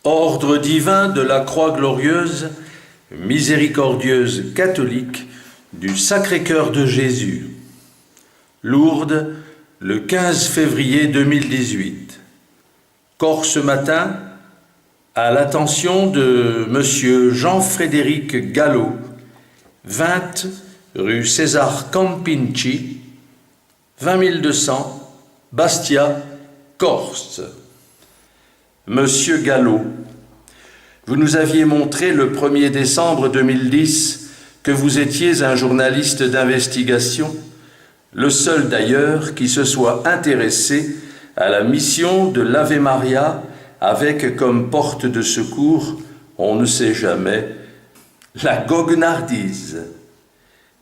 Ordre divin de la Croix glorieuse, miséricordieuse catholique du Sacré-Cœur de Jésus. Lourdes, le 15 février 2018. Corse matin, à l'attention de Monsieur Jean-Frédéric Gallo, 20 rue César Campinci, 20200, Bastia, Corse. Monsieur Gallo, vous nous aviez montré le 1er décembre 2010 que vous étiez un journaliste d'investigation, le seul d'ailleurs qui se soit intéressé à la mission de l'Ave Maria avec comme porte de secours, on ne sait jamais, la goguenardise.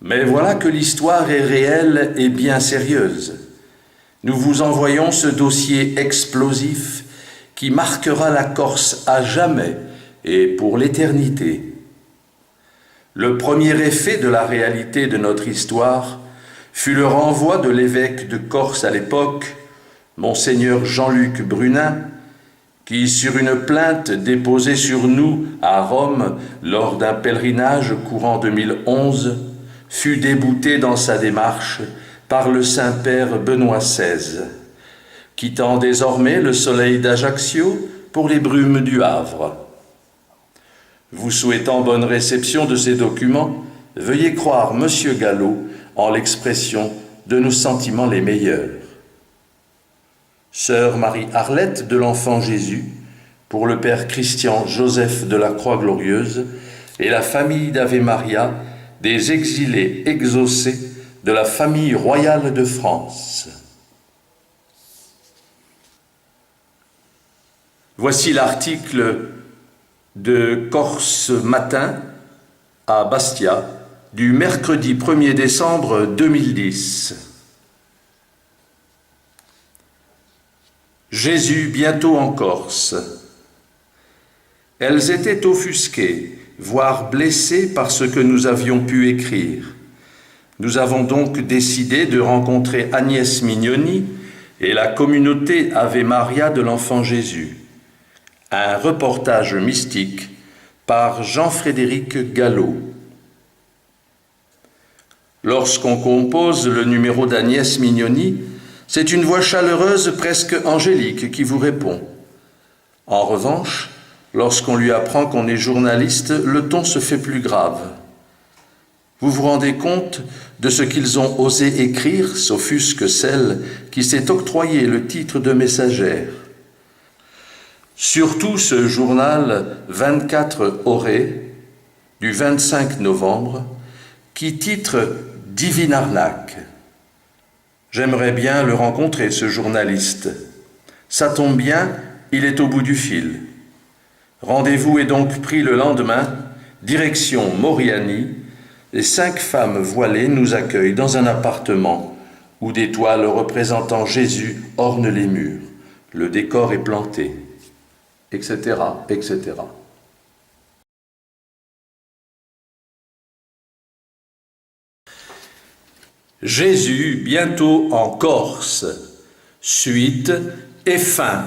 Mais voilà que l'histoire est réelle et bien sérieuse. Nous vous envoyons ce dossier explosif qui marquera la Corse à jamais et pour l'éternité. Le premier effet de la réalité de notre histoire fut le renvoi de l'évêque de Corse à l'époque, Monseigneur Jean-Luc Brunin, qui, sur une plainte déposée sur nous à Rome lors d'un pèlerinage courant 2011, fut débouté dans sa démarche par le Saint-Père Benoît XVI, quittant désormais le soleil d'Ajaccio pour les brumes du Havre. Vous souhaitant bonne réception de ces documents, veuillez croire Monsieur Gallo en l'expression de nos sentiments les meilleurs. Sœur Marie-Arlette de l'Enfant Jésus, pour le Père Christian Joseph de la Croix Glorieuse et la famille d'Ave Maria, des exilés exaucés de la famille royale de France. Voici l'article de Corse Matin à Bastia du mercredi 1er décembre 2010. Jésus bientôt en Corse. Elles étaient offusquées, voire blessées par ce que nous avions pu écrire. Nous avons donc décidé de rencontrer Agnès Mignoni et la communauté Ave Maria de l'Enfant Jésus. Un reportage mystique par Jean-Frédéric Gallo. Lorsqu'on compose le numéro d'Agnès Mignoni, c'est une voix chaleureuse, presque angélique, qui vous répond. En revanche, lorsqu'on lui apprend qu'on est journaliste, le ton se fait plus grave. Vous vous rendez compte de ce qu'ils ont osé écrire, s'offusque celle qui s'est octroyé le titre de messagère. Surtout ce journal 24 Oré du 25 novembre qui titre « Divine arnaque ». J'aimerais bien le rencontrer, ce journaliste. Ça tombe bien, il est au bout du fil. Rendez-vous est donc pris le lendemain, direction Moriani, et 5 femmes voilées nous accueillent dans un appartement où des toiles représentant Jésus ornent les murs. Le décor est planté, etc., etc. Jésus bientôt en Corse. Suite et fin.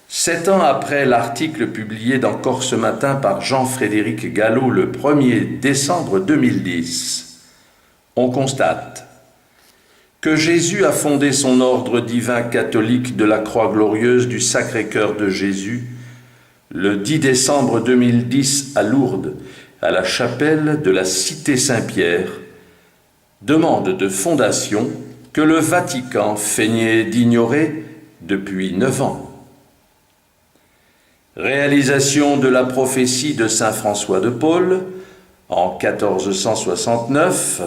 7 ans après l'article publié dans Corse Matin par Jean-Frédéric Gallo le 1er décembre 2010, on constate que Jésus a fondé son ordre divin catholique de la Croix glorieuse du Sacré-Cœur de Jésus le 10 décembre 2010 à Lourdes, à la chapelle de la Cité Saint-Pierre, demande de fondation que le Vatican feignait d'ignorer depuis 9 ans. Réalisation de la prophétie de saint François de Paule en 1469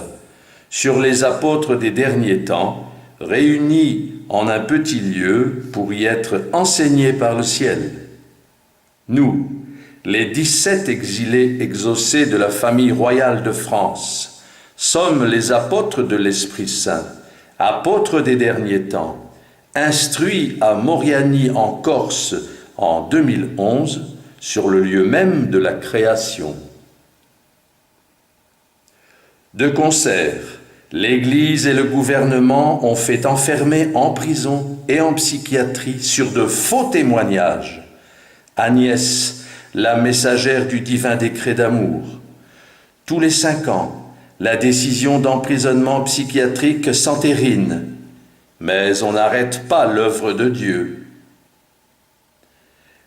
sur les apôtres des derniers temps, réunis en un petit lieu pour y être enseignés par le ciel. Nous, les 17 exilés exaucés de la famille royale de France, sommes les apôtres de l'Esprit Saint, apôtres des derniers temps, instruits à Moriani en Corse en 2011, sur le lieu même de la création. De concert, l'Église et le gouvernement ont fait enfermer en prison et en psychiatrie sur de faux témoignages Agnès, la messagère du divin décret d'amour. Tous les 5 ans, la décision d'emprisonnement psychiatrique s'entérine, mais on n'arrête pas l'œuvre de Dieu.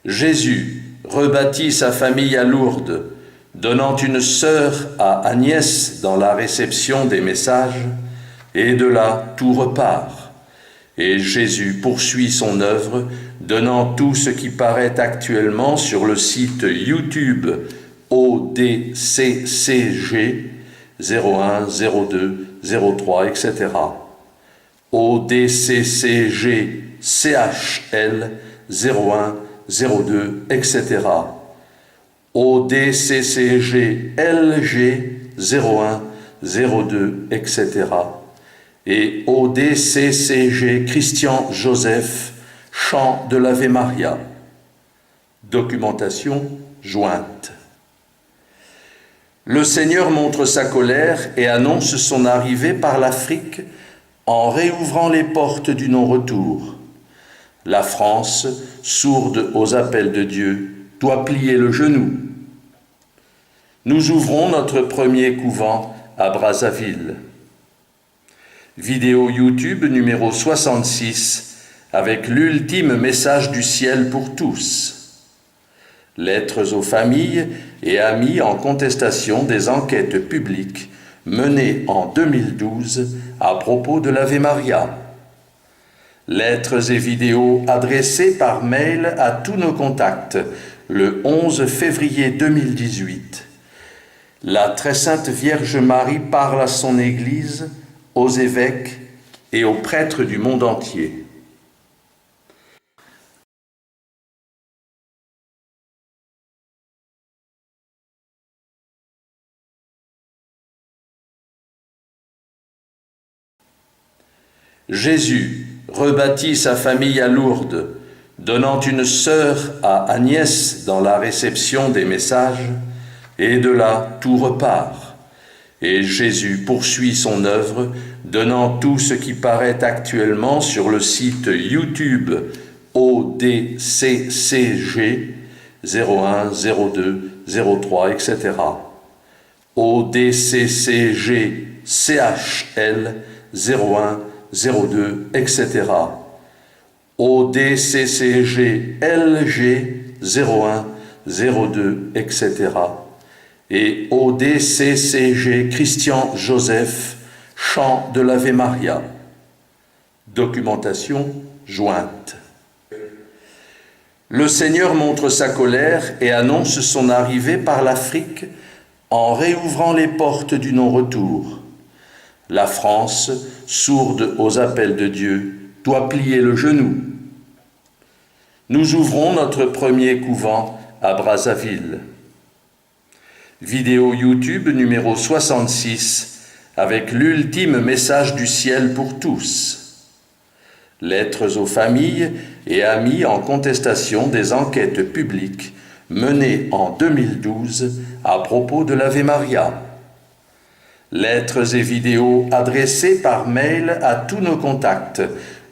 Jésus rebâtit sa famille à Lourdes, donnant une sœur à Agnès dans la réception des messages, et de là tout repart. Et Jésus poursuit son œuvre, donnant tout ce qui paraît actuellement sur le site YouTube ODCCG 01, 02, 03, etc. ODCCG CHL 01, 02, etc. ODCCG LG 01, 02, etc. et ODCCG Christian Joseph, chant de l'Ave Maria. Documentation jointe. Le Seigneur montre sa colère et annonce son arrivée par l'Afrique en réouvrant les portes du non-retour. La France, sourde aux appels de Dieu, doit plier le genou. Nous ouvrons notre premier couvent à Brazzaville. Vidéo YouTube numéro 66 avec l'ultime message du ciel pour tous. Lettres aux familles et amis en contestation des enquêtes publiques menées en 2012 à propos de l'Ave Maria. Lettres et vidéos adressées par mail à tous nos contacts le 11 février 2018. La très sainte Vierge Marie parle à son Église, aux évêques et aux prêtres du monde entier. Jésus rebâtit sa famille à Lourdes, donnant une sœur à Agnès dans la réception des messages, et de là tout repart. Et Jésus poursuit son œuvre, donnant tout ce qui paraît actuellement sur le site YouTube ODCCG 01, 02, 03, etc. ODCCG CHL 01, 02, etc. ODCCG LG 01, 02, etc. et ODCCG Christian Joseph, chant de l'Ave Maria. Documentation jointe. Le Seigneur montre sa colère et annonce son arrivée par l'Afrique en réouvrant les portes du non-retour. La France, sourde aux appels de Dieu, doit plier le genou. Nous ouvrons notre premier couvent à Brazzaville. Vidéo YouTube numéro 66 avec l'ultime message du ciel pour tous. Lettres aux familles et amis en contestation des enquêtes publiques menées en 2012 à propos de l'Ave Maria. Lettres et vidéos adressées par mail à tous nos contacts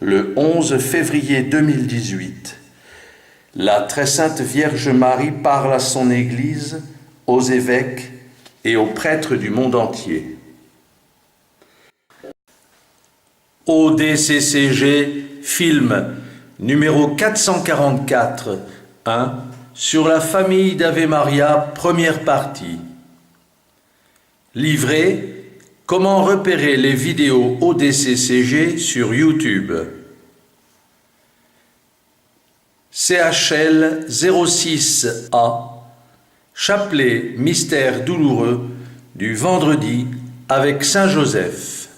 le 11 février 2018. La très sainte Vierge Marie parle à son Église, aux évêques et aux prêtres du monde entier. ODCCG film numéro 444 1 sur la famille d'Ave Maria, première partie. Livret comment repérer les vidéos ODCCG sur YouTube. CHL 06A Chapelet mystère douloureux du vendredi avec Saint Joseph.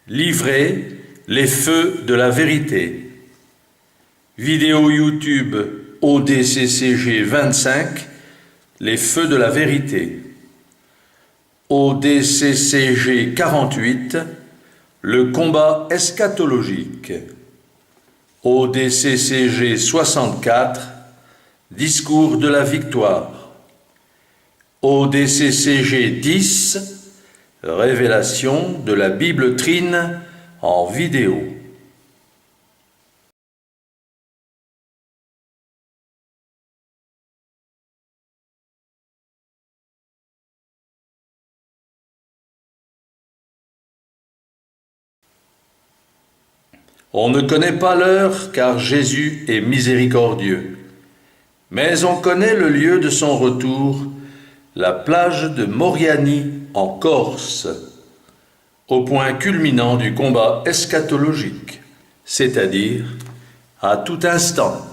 Livret les feux de la vérité. Vidéo YouTube ODCCG 25 les feux de la vérité. ODCCG 48 le combat eschatologique. ODCCG 64 discours de la victoire. ODCCG 10 révélation de la Bible Trine en vidéo. On ne connaît pas l'heure car Jésus est miséricordieux. Mais on connaît le lieu de son retour, la plage de Moriani en Corse, au point culminant du combat eschatologique, c'est-à-dire à tout instant.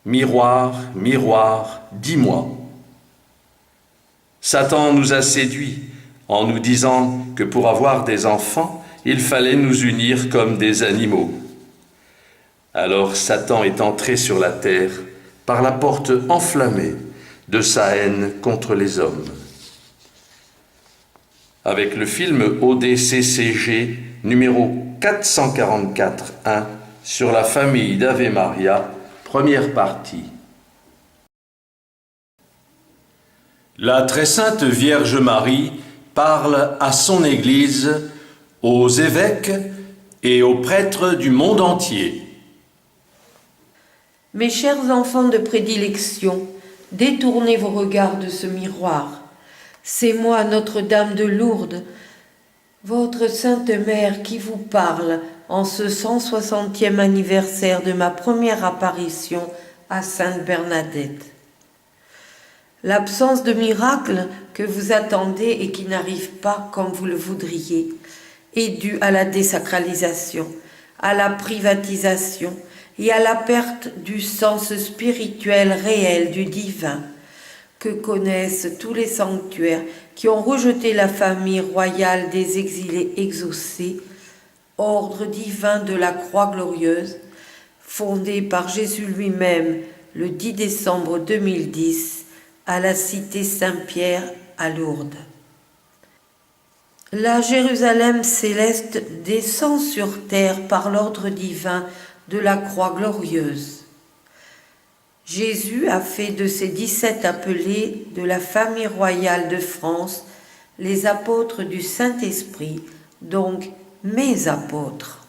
Miroir, miroir, dis-moi. Satan nous a séduits en nous disant que pour avoir des enfants, il fallait nous unir comme des animaux. Alors Satan est entré sur la terre par la porte enflammée de sa haine contre les hommes. Avec le film ODCCG numéro 444-1 sur la famille d'Ave Maria, première partie. La très sainte Vierge Marie parle à son Église, aux évêques et aux prêtres du monde entier. Mes chers enfants de prédilection, détournez vos regards de ce miroir. C'est moi, Notre-Dame de Lourdes, votre Sainte Mère qui vous parle en ce 160e anniversaire de ma première apparition à Sainte Bernadette. L'absence de miracle que vous attendez et qui n'arrive pas comme vous le voudriez est due à la désacralisation, à la privatisation et à la perte du sens spirituel réel du divin que connaissent tous les sanctuaires qui ont rejeté la famille royale des exilés exaucés, ordre divin de la Croix glorieuse, fondé par Jésus lui-même le 10 décembre 2010 à la cité Saint-Pierre à Lourdes. La Jérusalem céleste descend sur terre par l'ordre divin de la Croix glorieuse. Jésus a fait de ses 17 appelés de la famille royale de France les apôtres du Saint-Esprit, donc mes apôtres.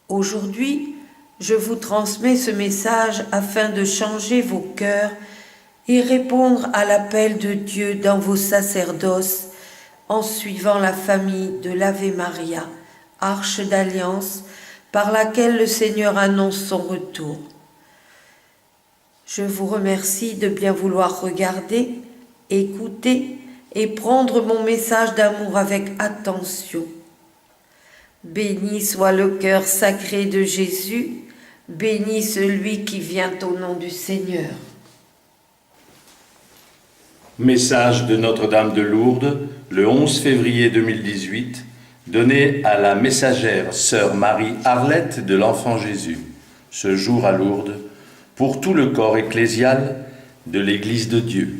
Aujourd'hui, je vous transmets ce message afin de changer vos cœurs et répondre à l'appel de Dieu dans vos sacerdoces en suivant la famille de l'Ave Maria, arche d'alliance par laquelle le Seigneur annonce son retour. Je vous remercie de bien vouloir regarder, écouter et prendre mon message d'amour avec attention. Béni soit le cœur sacré de Jésus, béni celui qui vient au nom du Seigneur. Message de Notre-Dame de Lourdes, le 11 février 2018, donné à la messagère sœur Marie-Arlette de l'Enfant Jésus, ce jour à Lourdes, pour tout le corps ecclésial de l'Église de Dieu.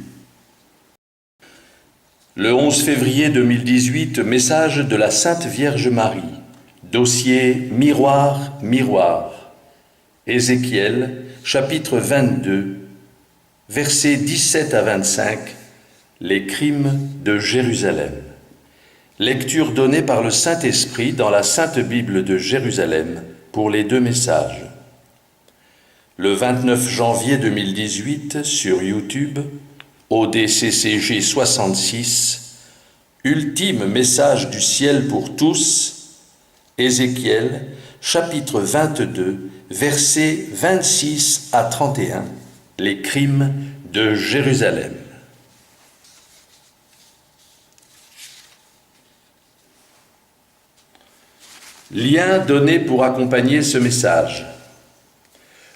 Le 11 février 2018, message de la Sainte Vierge Marie, dossier Miroir, miroir, Ézéchiel, chapitre 22, versets 17 à 25, les crimes de Jérusalem. Lecture donnée par le Saint-Esprit dans la Sainte Bible de Jérusalem pour les deux messages. Le 29 janvier 2018, sur YouTube, ODCCG 66, ultime message du ciel pour tous, Ézéchiel, chapitre 22, versets 26 à 31, les crimes de Jérusalem. Lien donné pour accompagner ce message.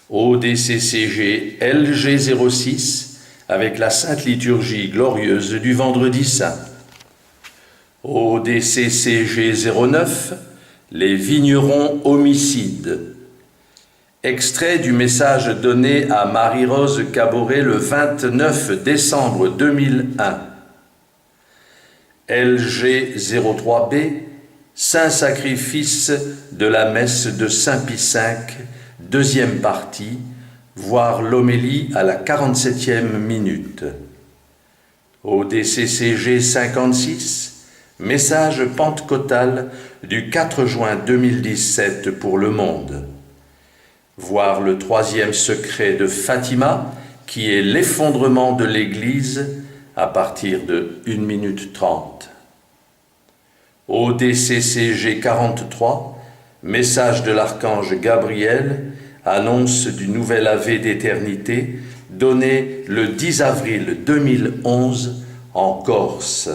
ODCCG LG06 avec la Sainte Liturgie glorieuse du Vendredi Saint. ODCCG 09, les vignerons homicides. Extrait du message donné à Marie-Rose Caboret le 29 décembre 2001. LG 03B, Saint sacrifice de la messe de Saint Pie V, deuxième partie, voir l'homélie à la 47e minute. Au DCCG 56, message pentecôtal du 4 juin 2017 pour le monde. Voir le troisième secret de Fatima, qui est l'effondrement de l'Église à partir de 1 minute 30. Au DCCG 43, message de l'archange Gabriel, annonce du nouvel ave d'éternité, donné le 10 avril 2011 en Corse.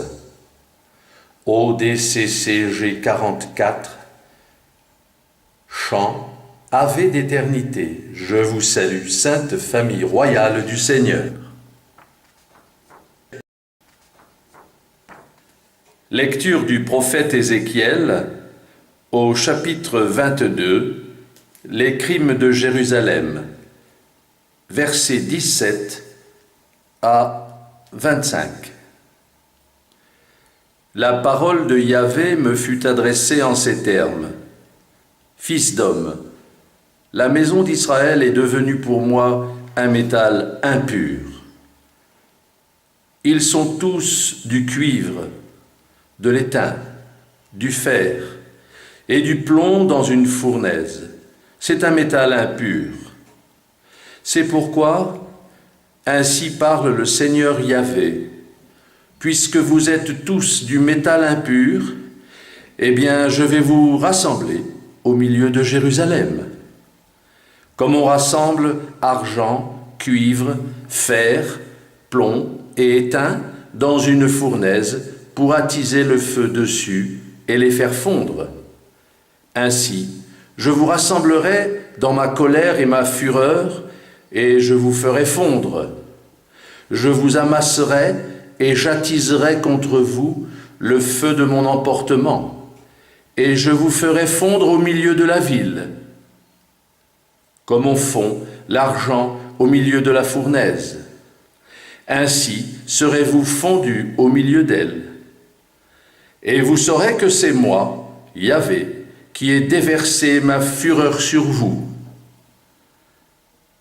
Au DCCG 44, chant Ave d'éternité, je vous salue, sainte famille royale du Seigneur. Lecture du prophète Ézéchiel au chapitre 22, les crimes de Jérusalem, versets 17 à 25. La parole de Yahvé me fut adressée en ces termes. Fils d'homme, la maison d'Israël est devenue pour moi un métal impur. Ils sont tous du cuivre, de l'étain, du fer et du plomb dans une fournaise. C'est un métal impur. C'est pourquoi, ainsi parle le Seigneur Yahvé, puisque vous êtes tous du métal impur, eh bien je vais vous rassembler au milieu de Jérusalem. Comme on rassemble argent, cuivre, fer, plomb et étain dans une fournaise pour attiser le feu dessus et les faire fondre. Ainsi, je vous rassemblerai dans ma colère et ma fureur, et je vous ferai fondre. Je vous amasserai et j'attiserai contre vous le feu de mon emportement, et je vous ferai fondre au milieu de la ville, comme on fond l'argent au milieu de la fournaise. Ainsi serez-vous fondus au milieu d'elle. Et vous saurez que c'est moi, Yahvé, qui ai déversé ma fureur sur vous.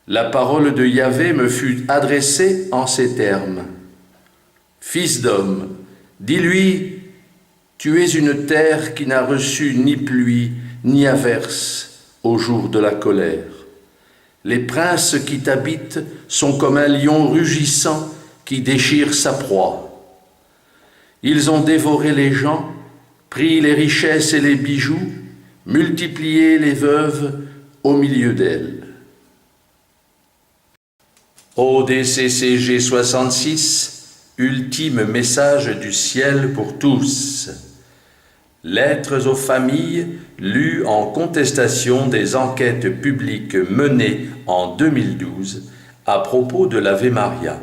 La parole de Yahvé me fut adressée en ces termes. Fils d'homme, dis-lui, tu es une terre qui n'a reçu ni pluie ni averse au jour de la colère. Les princes qui t'habitent sont comme un lion rugissant qui déchire sa proie. Ils ont dévoré les gens, pris les richesses et les bijoux, multiplié les veuves au milieu d'elles. Au DCCG 66, ultime message du ciel pour tous. Lettres aux familles lues en contestation des enquêtes publiques menées en 2012 à propos de l'Ave Maria.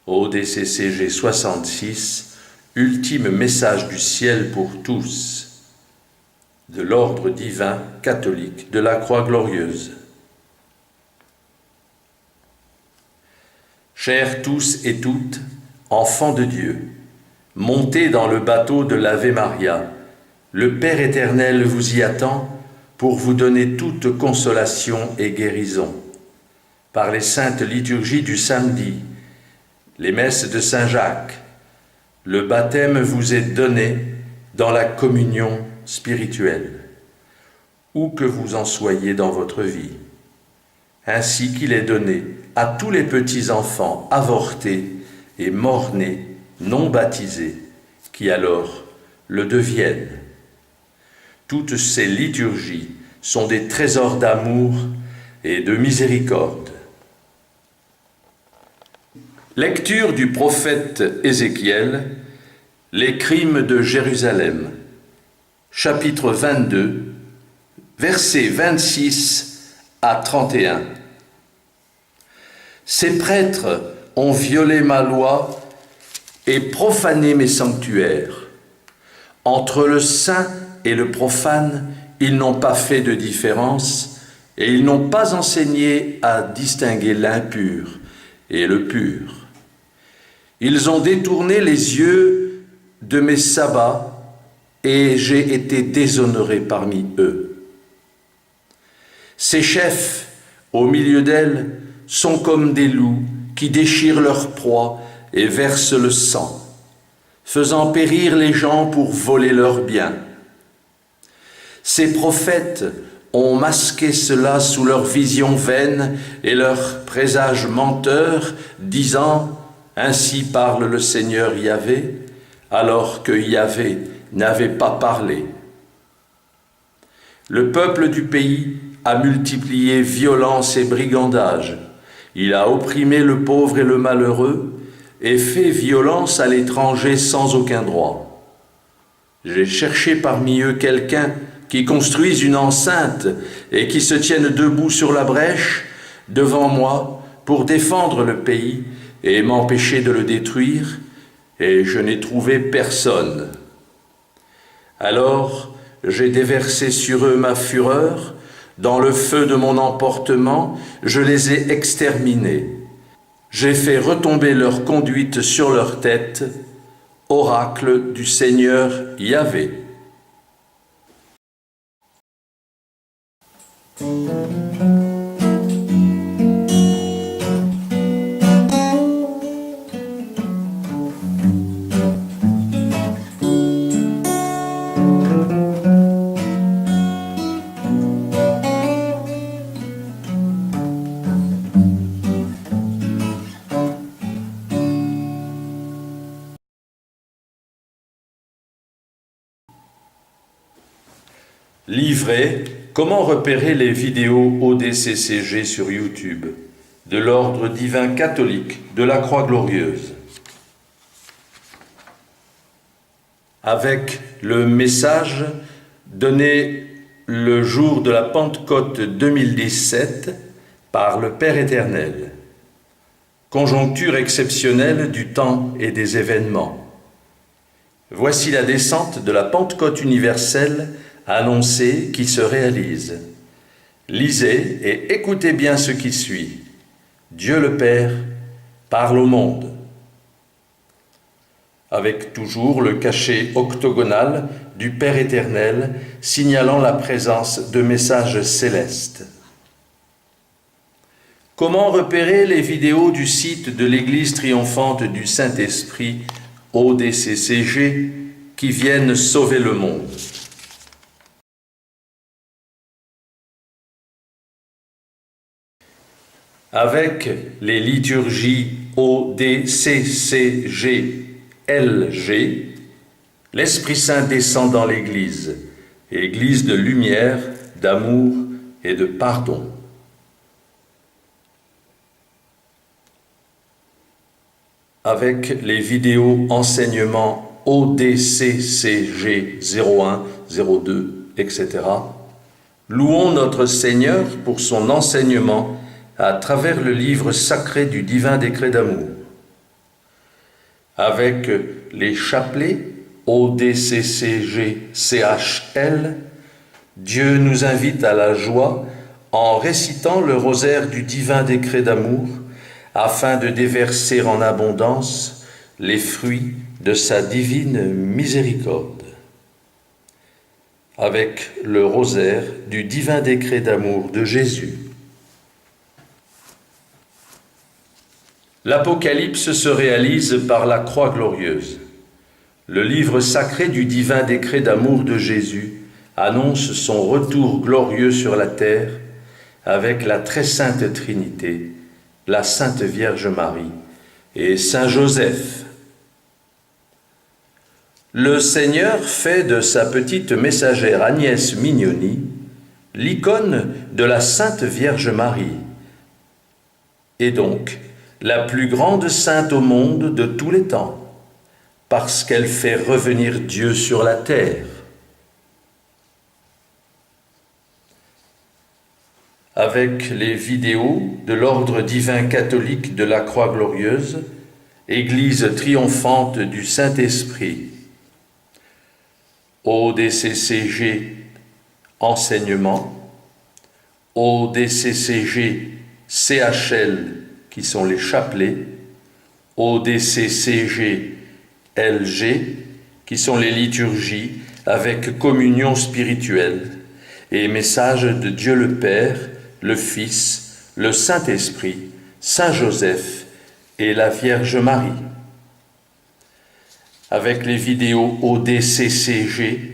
Au DCCG 66, ultime message du ciel pour tous, de l'ordre divin catholique de la Croix glorieuse. Chers tous et toutes, enfants de Dieu, montez dans le bateau de l'Ave Maria. Le Père éternel vous y attend pour vous donner toute consolation et guérison. Par les saintes liturgies du samedi, les messes de Saint-Jacques, le baptême vous est donné dans la communion spirituelle, où que vous en soyez dans votre vie, ainsi qu'il est donné à tous les petits-enfants avortés et morts-nés, non baptisés, qui alors le deviennent. Toutes ces liturgies sont des trésors d'amour et de miséricorde. Lecture du prophète Ézéchiel, les crimes de Jérusalem, chapitre 22, versets 26 à 31. Ces prêtres ont violé ma loi et profané mes sanctuaires. Entre le saint et le profane, ils n'ont pas fait de différence et ils n'ont pas enseigné à distinguer l'impur et le pur. Ils ont détourné les yeux de mes sabbats et j'ai été déshonoré parmi eux. Ces chefs, au milieu d'elles, sont comme des loups qui déchirent leur proie et versent le sang, faisant périr les gens pour voler leurs biens. Ces prophètes ont masqué cela sous leur vision vaine et leur présage menteur, disant « Ainsi parle le Seigneur Yahvé », alors que Yahvé n'avait pas parlé. Le peuple du pays a multiplié violence et brigandage. Il a opprimé le pauvre et le malheureux et fait violence à l'étranger sans aucun droit. J'ai cherché parmi eux quelqu'un qui construise une enceinte et qui se tienne debout sur la brèche devant moi pour défendre le pays et m'empêcher de le détruire, et je n'ai trouvé personne. Alors j'ai déversé sur eux ma fureur, dans le feu de mon emportement, je les ai exterminés. J'ai fait retomber leur conduite sur leur tête, oracle du Seigneur Yahvé. Livret, comment repérer les vidéos ODCCG sur YouTube de l'ordre divin catholique de la Croix Glorieuse. Avec le message donné le jour de la Pentecôte 2017 par le Père éternel. Conjoncture exceptionnelle du temps et des événements. Voici la descente de la Pentecôte universelle annoncée qui se réalise. Lisez et écoutez bien ce qui suit. Dieu le Père parle au monde. Avec toujours le cachet octogonal du Père éternel signalant la présence de messages célestes. Comment repérer les vidéos du site de l'Église triomphante du Saint-Esprit, ODCCG, qui viennent sauver le monde? Avec les liturgies ODCCG-LG, l'Esprit Saint descend dans l'Église, Église de lumière, d'amour et de pardon. Avec les vidéos enseignements ODCCG 01, 02, etc., louons notre Seigneur pour son enseignement à travers le livre sacré du divin décret d'amour. Avec les chapelets ODCCG-CHL, Dieu nous invite à la joie en récitant le rosaire du divin décret d'amour afin de déverser en abondance les fruits de sa divine miséricorde. Avec le rosaire du divin décret d'amour de Jésus. L'Apocalypse se réalise par la croix glorieuse. Le livre sacré du divin décret d'amour de Jésus annonce son retour glorieux sur la terre avec la très sainte Trinité, la Sainte Vierge Marie et Saint Joseph. Le Seigneur fait de sa petite messagère Agnès Mignoni l'icône de la Sainte Vierge Marie, et donc la plus grande sainte au monde de tous les temps, parce qu'elle fait revenir Dieu sur la terre. Avec les vidéos de l'ordre divin catholique de la Croix Glorieuse, Église triomphante du Saint-Esprit, ODCCG enseignement, ODCCG CHL qui sont les chapelets, ODCCG LG qui sont les liturgies avec communion spirituelle et message de Dieu le Père, le Fils, le Saint-Esprit, Saint Joseph et la Vierge Marie. Avec les vidéos ODCCG,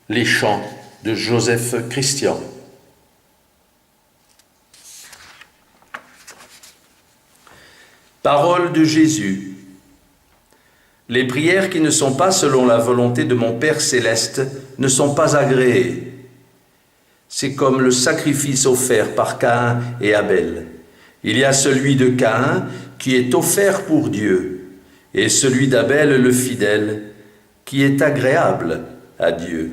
les chants de Joseph Christian. Parole de Jésus. Les prières qui ne sont pas selon la volonté de mon Père céleste ne sont pas agréées. C'est comme le sacrifice offert par Caïn et Abel. Il y a celui de Caïn qui est offert pour Dieu, et celui d'Abel le fidèle, qui est agréable à Dieu.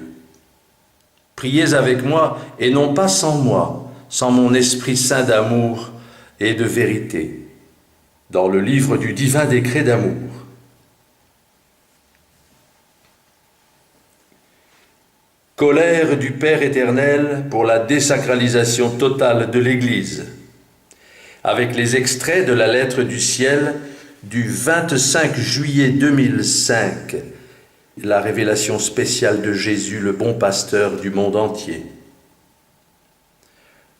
Priez avec moi, et non pas sans moi, sans mon Esprit Saint d'amour et de vérité, dans le livre du divin décret d'amour. Colère du Père éternel pour la désacralisation totale de l'Église, avec les extraits de la lettre du ciel du 25 juillet 2005, la révélation spéciale de Jésus, le bon pasteur du monde entier.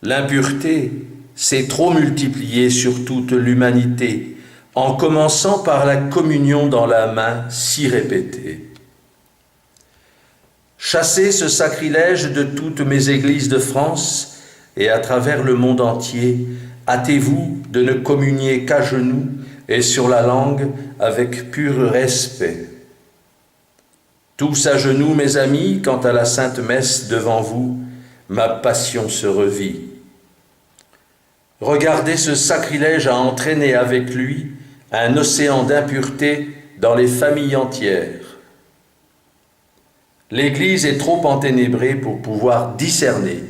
L'impureté s'est trop multipliée sur toute l'humanité, en commençant par la communion dans la main si répétée. Chassez ce sacrilège de toutes mes églises de France et à travers le monde entier, hâtez-vous de ne communier qu'à genoux et sur la langue avec pur respect. Tous à genoux, mes amis, quant à la Sainte Messe devant vous, ma passion se revit. Regardez ce sacrilège a entraîné avec lui un océan d'impureté dans les familles entières. L'Église est trop enténébrée pour pouvoir discerner.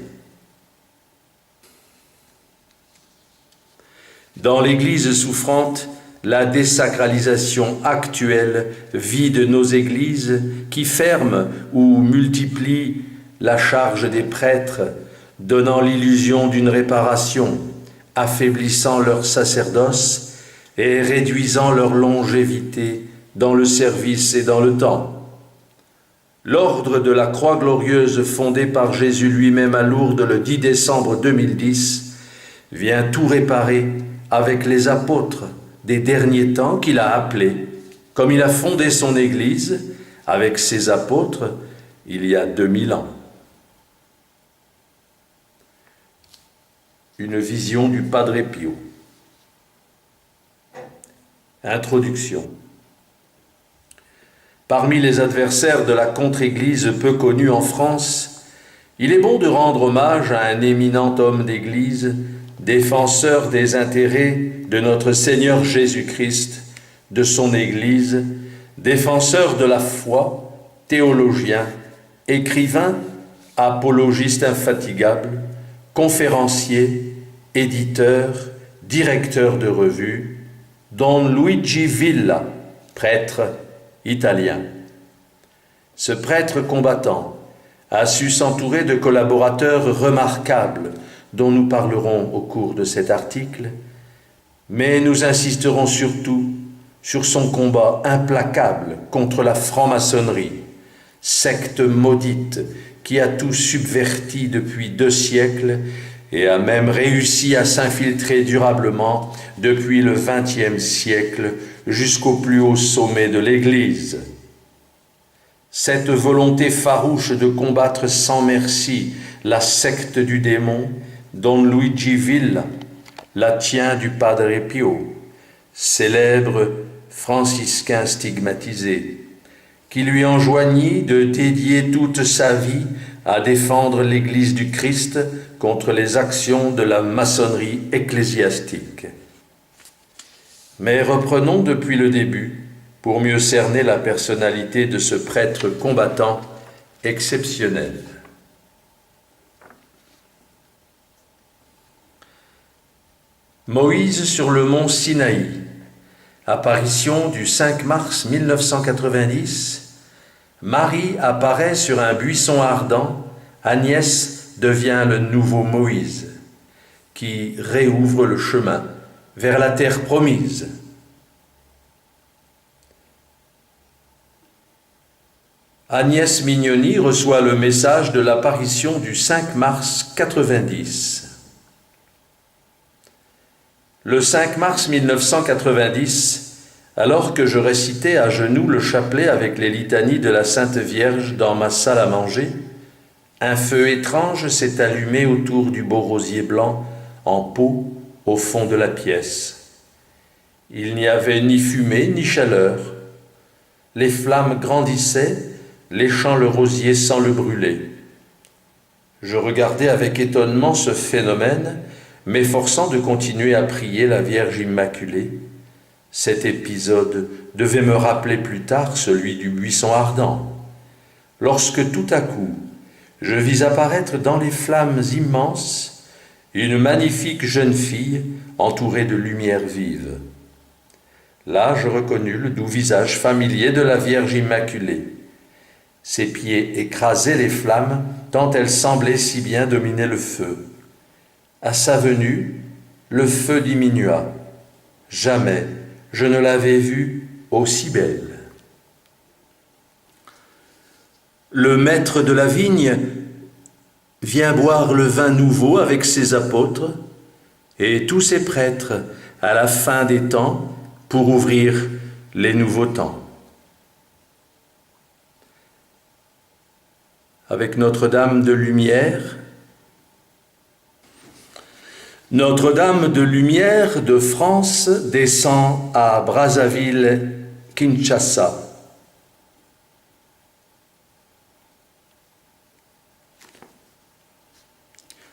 Dans l'Église souffrante, la désacralisation actuelle vide nos églises qui ferment ou multiplient la charge des prêtres, donnant l'illusion d'une réparation, affaiblissant leur sacerdoce et réduisant leur longévité dans le service et dans le temps. L'ordre de la Croix glorieuse fondé par Jésus lui-même à Lourdes le 10 décembre 2010 vient tout réparer avec les apôtres des derniers temps qu'il a appelés, comme il a fondé son Église avec ses apôtres il y a 2000 ans. Une vision du Padre Pio. Introduction. Parmi les adversaires de la contre-Église peu connue en France, il est bon de rendre hommage à un éminent homme d'Église, défenseur des intérêts de notre Seigneur Jésus-Christ, de son Église, défenseur de la foi, théologien, écrivain, apologiste infatigable, conférencier, éditeur, directeur de revue, Don Luigi Villa, prêtre italien. Ce prêtre combattant a su s'entourer de collaborateurs remarquables dont nous parlerons au cours de cet article, mais nous insisterons surtout sur son combat implacable contre la franc-maçonnerie, secte maudite qui a tout subverti depuis 2 siècles et a même réussi à s'infiltrer durablement depuis le XXe siècle jusqu'au plus haut sommet de l'Église. Cette volonté farouche de combattre sans merci la secte du démon, Don Luigi Villa la tient du Padre Pio, célèbre franciscain stigmatisé, qui lui enjoignit de dédier toute sa vie à défendre l'Église du Christ contre les actions de la maçonnerie ecclésiastique. Mais reprenons depuis le début pour mieux cerner la personnalité de ce prêtre combattant exceptionnel. Moïse sur le mont Sinaï, apparition du 5 mars 1990, Marie apparaît sur un buisson ardent, Agnès devient le nouveau Moïse, qui réouvre le chemin vers la terre promise. Agnès Mignoni reçoit le message de l'apparition du 5 mars 90. Le 5 mars 1990, alors que je récitais à genoux le chapelet avec les litanies de la Sainte Vierge dans ma salle à manger, un feu étrange s'est allumé autour du beau rosier blanc en pot au fond de la pièce. Il n'y avait ni fumée ni chaleur. Les flammes grandissaient, léchant le rosier sans le brûler. Je regardais avec étonnement ce phénomène, m'efforçant de continuer à prier la Vierge Immaculée. Cet épisode devait me rappeler plus tard celui du buisson ardent, lorsque tout à coup, je vis apparaître dans les flammes immenses une magnifique jeune fille entourée de lumière vive. Là, je reconnus le doux visage familier de la Vierge Immaculée. Ses pieds écrasaient les flammes, tant elle semblait si bien dominer le feu. À sa venue, le feu diminua. Jamais je ne l'avais vue aussi belle. Le maître de la vigne vient boire le vin nouveau avec ses apôtres et tous ses prêtres à la fin des temps pour ouvrir les nouveaux temps. Avec Notre-Dame de Lumière, Notre-Dame de Lumière de France descend à Brazzaville, Kinshasa.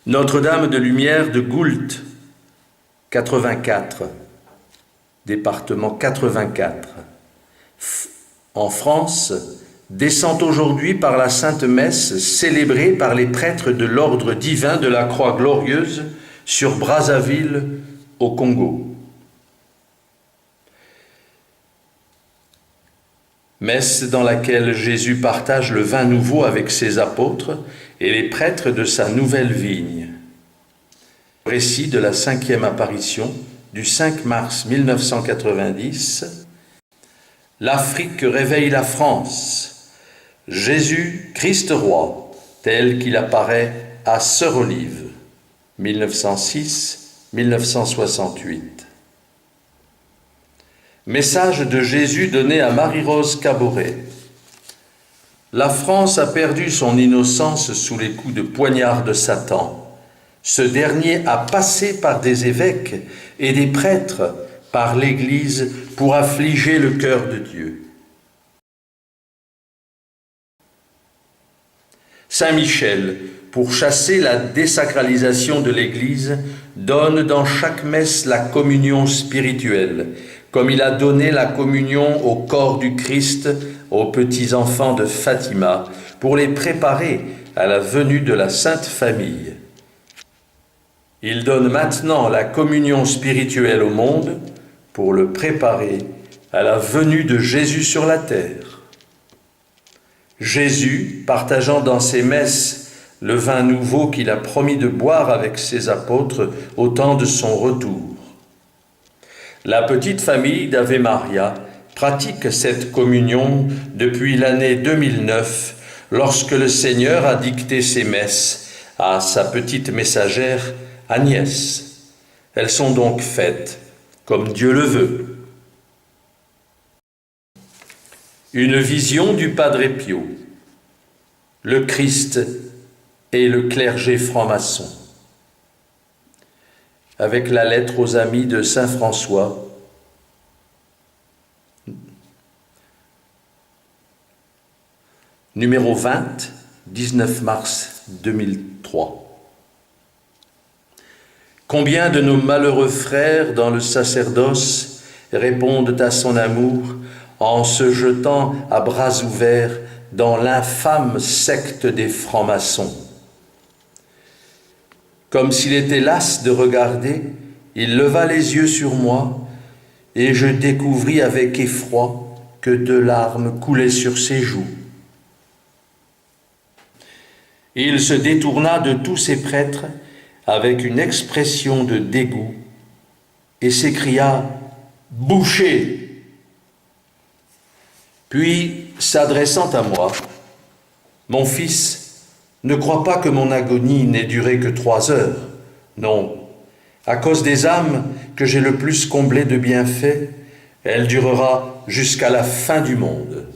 Notre-Dame de Lumière de Goult, 84, département 84, en France, descend aujourd'hui par la Sainte Messe célébrée par les prêtres de l'ordre divin de la Croix glorieuse sur Brazzaville, au Congo. Messe dans laquelle Jésus partage le vin nouveau avec ses apôtres et les prêtres de sa nouvelle vigne. Récit de la 5e apparition du 5 mars 1990. L'Afrique réveille la France. Jésus, Christ roi, tel qu'il apparaît à Sœur-Olive, 1906-1968. Message de Jésus donné à Marie-Rose Caboret. La France a perdu son innocence sous les coups de poignard de Satan. Ce dernier a passé par des évêques et des prêtres, par l'Église, pour affliger le cœur de Dieu. Saint Michel, pour chasser la désacralisation de l'Église, donne dans chaque messe la communion spirituelle, comme il a donné la communion au corps du Christ aux petits-enfants de Fatima, pour les préparer à la venue de la Sainte Famille. Il donne maintenant la communion spirituelle au monde pour le préparer à la venue de Jésus sur la terre. Jésus, partageant dans ses messes le vin nouveau qu'il a promis de boire avec ses apôtres au temps de son retour. La petite famille d'Ave Maria pratique cette communion depuis l'année 2009, lorsque le Seigneur a dicté ses messes à sa petite messagère Agnès. Elles sont donc faites comme Dieu le veut. Une vision du Padre Pio, le Christ et le clergé franc-maçon. Avec la lettre aux amis de Saint François, numéro 20, 19 mars 2003. Combien de nos malheureux frères dans le sacerdoce répondent à son amour en se jetant à bras ouverts dans l'infâme secte des francs-maçons. Comme s'il était las de regarder, il leva les yeux sur moi et je découvris avec effroi que 2 larmes coulaient sur ses joues. Il se détourna de tous ses prêtres avec une expression de dégoût et s'écria « Boucher !» Puis, s'adressant à moi, Mon fils, ne crois pas que mon agonie n'ait duré que 3 heures. Non, à cause des âmes que j'ai le plus comblées de bienfaits, elle durera jusqu'à la fin du monde.